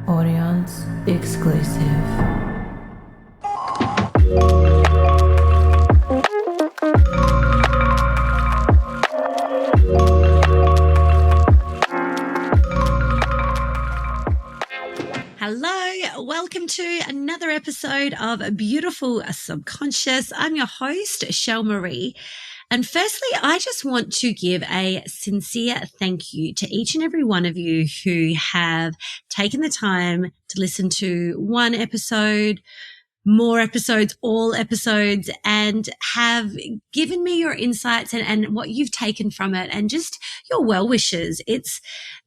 Audience exclusive. Hello, welcome to another episode of Beautiful Subconscious. I'm your host, Shell Marie. And firstly, I just want to give a sincere thank you to each and every one of you who have taken the time to listen to one episode, more episodes, all episodes, and have given me your insights and what you've taken from it and just your well wishes. It's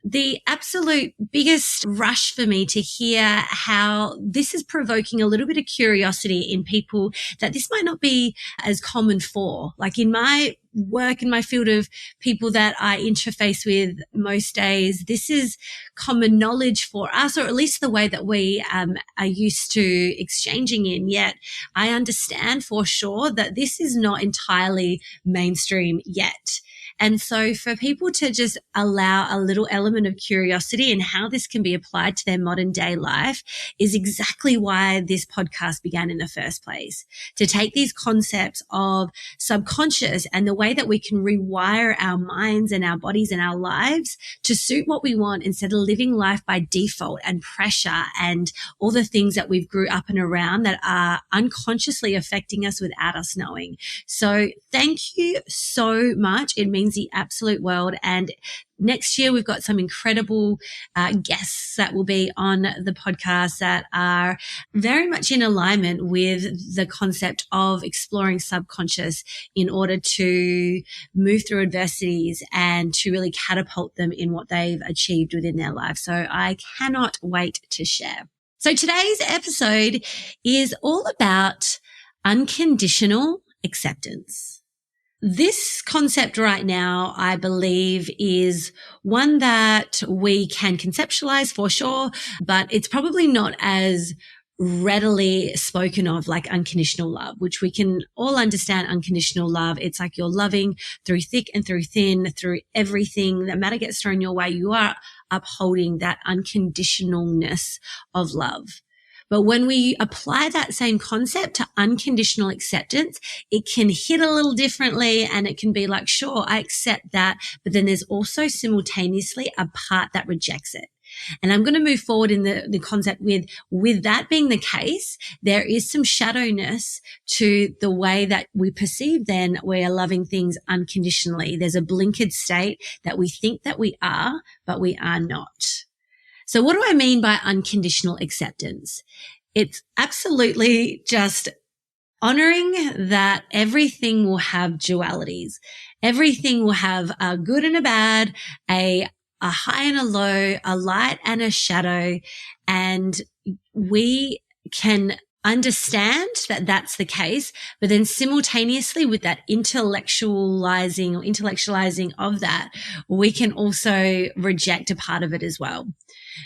the absolute biggest rush for me to hear how this is provoking a little bit of curiosity in people that this might not be as common for. Like in my work, in my field of people that I interface with most days, this is common knowledge for us, or at least the way that we are used to exchanging in. Yet I understand for sure that this is not entirely mainstream yet. And so for people to just allow a little element of curiosity and how this can be applied to their modern day life is exactly why this podcast began in the first place. To take these concepts of subconscious and the way that we can rewire our minds and our bodies and our lives to suit what we want instead of living life by default and pressure and all the things that we've grew up and around that are unconsciously affecting us without us knowing. So thank you so much. It means the absolute world. And next year, we've got some incredible guests that will be on the podcast that are very much in alignment with the concept of exploring subconscious in order to move through adversities and to really catapult them in what they've achieved within their life. So I cannot wait to share. So today's episode is all about unconditional acceptance. This concept right now, I believe, is one that we can conceptualize for sure, but it's probably not as readily spoken of like unconditional love, which we can all understand. Unconditional love, it's like you're loving through thick and through thin, through everything. No matter gets thrown your way, you are upholding that unconditionalness of love. But when we apply that same concept to unconditional acceptance, it can hit a little differently and it can be like, sure, I accept that. But then there's also simultaneously a part that rejects it. And I'm going to move forward in the concept with that being the case, there is some shadowness to the way that we perceive then we are loving things unconditionally. There's a blinkered state that we think that we are, but we are not. So what do I mean by unconditional acceptance? It's absolutely just honoring that everything will have dualities. Everything will have a good and a bad, a high and a low, a light and a shadow. And we can understand that that's the case, but then simultaneously with that intellectualizing of that, we can also reject a part of it as well.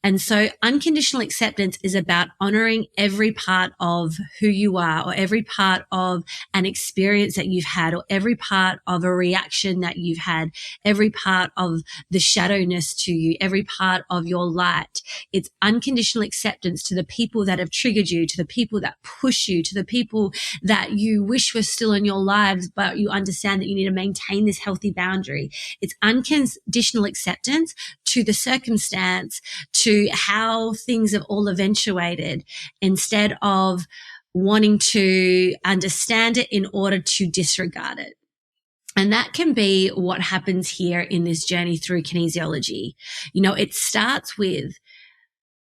And so unconditional acceptance is about honoring every part of who you are, or every part of an experience that you've had, or every part of a reaction that you've had, every part of the shadowness to you, every part of your light. It's unconditional acceptance to the people that have triggered you, to the people that push you, to the people that you wish were still in your lives, but you understand that you need to maintain this healthy boundary. It's unconditional acceptance to the circumstance, to how things have all eventuated, instead of wanting to understand it in order to disregard it. And that can be what happens here in this journey through kinesiology. You know, it starts with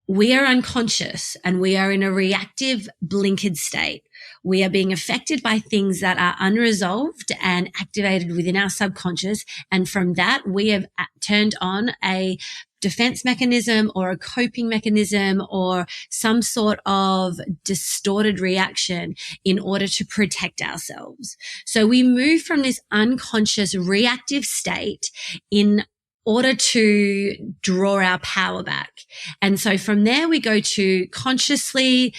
we are unconscious and we are in a reactive, blinkered state. We are being affected by things that are unresolved and activated within our subconscious. And from that, we have turned on a defense mechanism or a coping mechanism or some sort of distorted reaction in order to protect ourselves. So we move from this unconscious reactive state in order to draw our power back. And so from there we go to consciously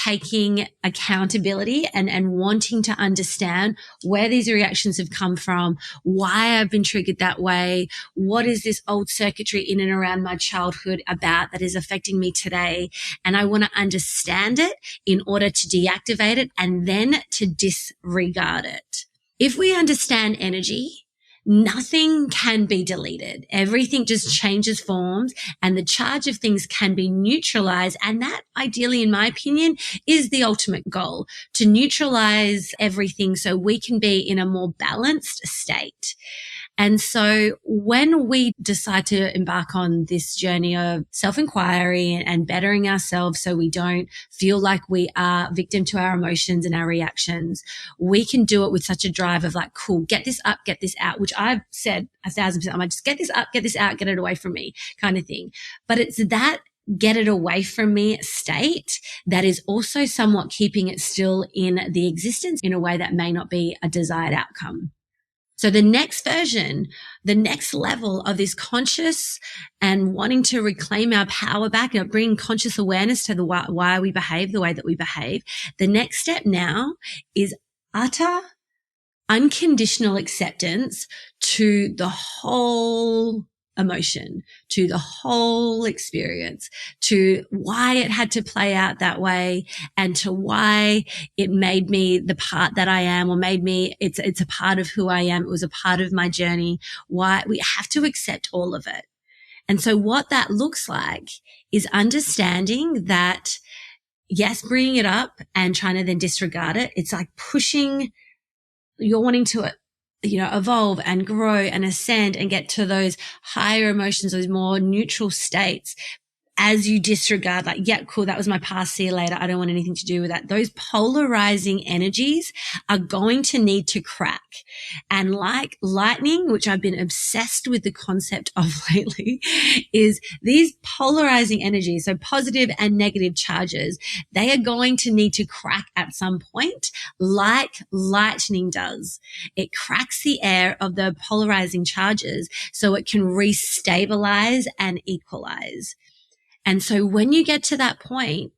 taking accountability and wanting to understand where these reactions have come from, why I've been triggered that way, what is this old circuitry in and around my childhood about that is affecting me today. And I want to understand it in order to deactivate it and then to disregard it. If we understand energy, nothing can be deleted. Everything just changes forms and the charge of things can be neutralized. And that ideally, in my opinion, is the ultimate goal, to neutralize everything so we can be in a more balanced state. And so when we decide to embark on this journey of self-inquiry and bettering ourselves so we don't feel like we are victim to our emotions and our reactions, we can do it with such a drive of like, cool, get this up, get this out, which I've said 1,000%. I'm like, just get this up, get this out, get it away from me kind of thing. But it's that get it away from me state that is also somewhat keeping it still in the existence in a way that may not be a desired outcome. So the next version, the next level of this conscious and wanting to reclaim our power back and bring conscious awareness to the why we behave the way that we behave. The next step now is utter unconditional acceptance to the whole emotion, to the whole experience, to why it had to play out that way and to why it made me the part that I am, or made me, it's a part of who I am. It was a part of my journey. Why we have to accept all of it. And so what that looks like is understanding that, yes, bringing it up and trying to then disregard it. It's like pushing, you're wanting to evolve and grow and ascend and get to those higher emotions, those more neutral states. As you disregard, like, yeah, cool, that was my past, see you later, I don't want anything to do with that. Those polarizing energies are going to need to crack. And like lightning, which I've been obsessed with the concept of lately, is these polarizing energies, so positive and negative charges, they are going to need to crack at some point, like lightning does. It cracks the air of the polarizing charges so it can restabilize and equalize. And so when you get to that point,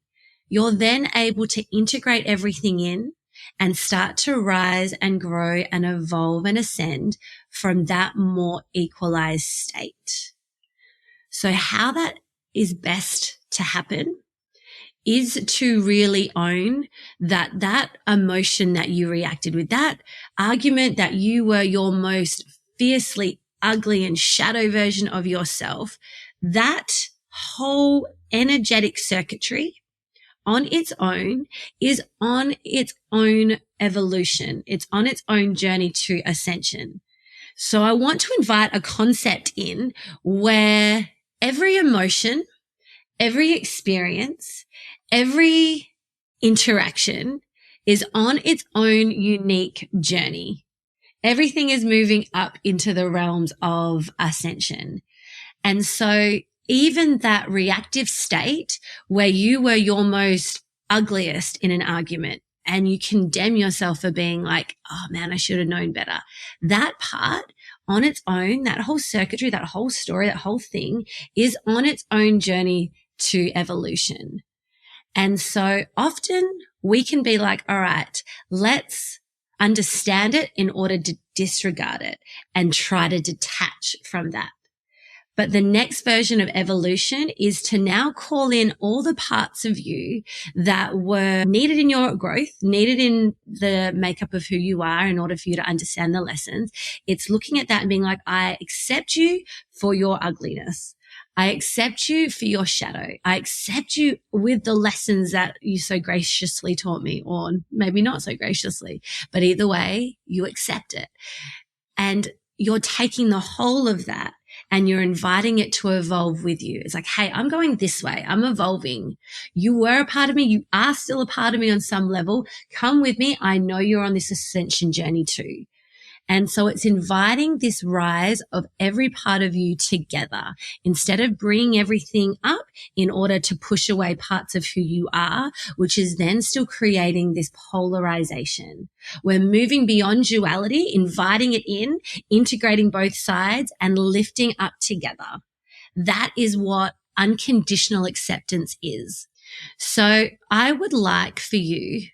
you're then able to integrate everything in and start to rise and grow and evolve and ascend from that more equalized state. So how that is best to happen is to really own that emotion that you reacted with, that argument that you were your most fiercely ugly and shadow version of yourself, that whole energetic circuitry on its own is on its own evolution. It's on its own journey to ascension. So I want to invite a concept in where every emotion, every experience, every interaction is on its own unique journey. Everything is moving up into the realms of ascension. And so even that reactive state where you were your most ugliest in an argument and you condemn yourself for being like, oh man, I should have known better. That part on its own, that whole circuitry, that whole story, that whole thing is on its own journey to evolution. And so often we can be like, all right, let's understand it in order to disregard it and try to detach from that. But the next version of evolution is to now call in all the parts of you that were needed in your growth, needed in the makeup of who you are in order for you to understand the lessons. It's looking at that and being like, I accept you for your ugliness. I accept you for your shadow. I accept you with the lessons that you so graciously taught me, or maybe not so graciously, but either way, you accept it. And you're taking the whole of that and you're inviting it to evolve with you. It's like, hey, I'm going this way. I'm evolving. You were a part of me. You are still a part of me on some level. Come with me. I know you're on this ascension journey too. And so it's inviting this rise of every part of you together instead of bringing everything up in order to push away parts of who you are, which is then still creating this polarization. We're moving beyond duality, inviting it in, integrating both sides and lifting up together. That is what unconditional acceptance is. So I would like for you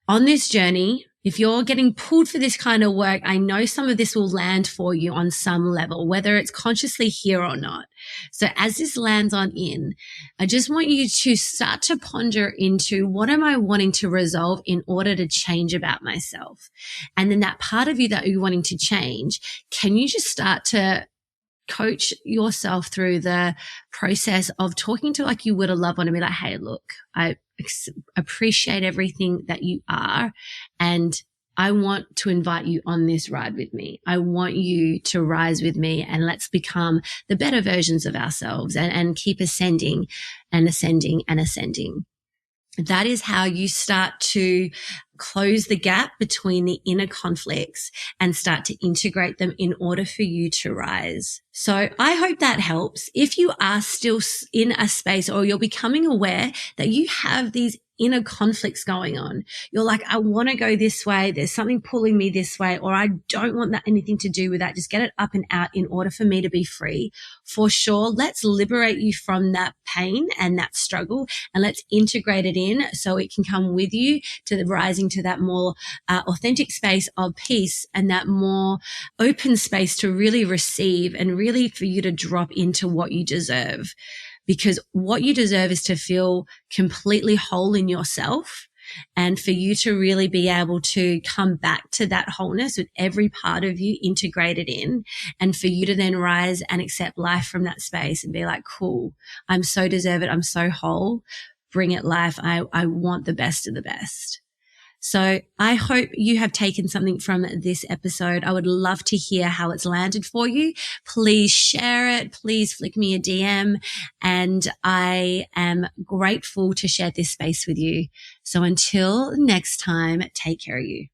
on this journey, if you're getting pulled for this kind of work, I know some of this will land for you on some level, whether it's consciously here or not. So as this lands on in, I just want you to start to ponder into what am I wanting to resolve in order to change about myself? And then that part of you that you're wanting to change, can you just start to coach yourself through the process of talking to like you would a loved one and be like, hey, look, I appreciate everything that you are. And I want to invite you on this ride with me. I want you to rise with me and let's become the better versions of ourselves and keep ascending and ascending and ascending. That is how you start to close the gap between the inner conflicts and start to integrate them in order for you to rise. So I hope that helps. If you are still in a space or you're becoming aware that you have these inner conflicts going on, you're like, I want to go this way. There's something pulling me this way, or I don't want that anything to do with that. Just get it up and out in order for me to be free. For sure. Let's liberate you from that pain and that struggle, and let's integrate it in so it can come with you to the rising to that more authentic space of peace and that more open space to really receive and really for you to drop into what you deserve. Because what you deserve is to feel completely whole in yourself and for you to really be able to come back to that wholeness with every part of you integrated in, and for you to then rise and accept life from that space and be like, cool, I'm so deserved. I'm so whole. Bring it life. I want the best of the best. So I hope you have taken something from this episode. I would love to hear how it's landed for you. Please share it. Please flick me a DM. And I am grateful to share this space with you. So until next time, take care of you.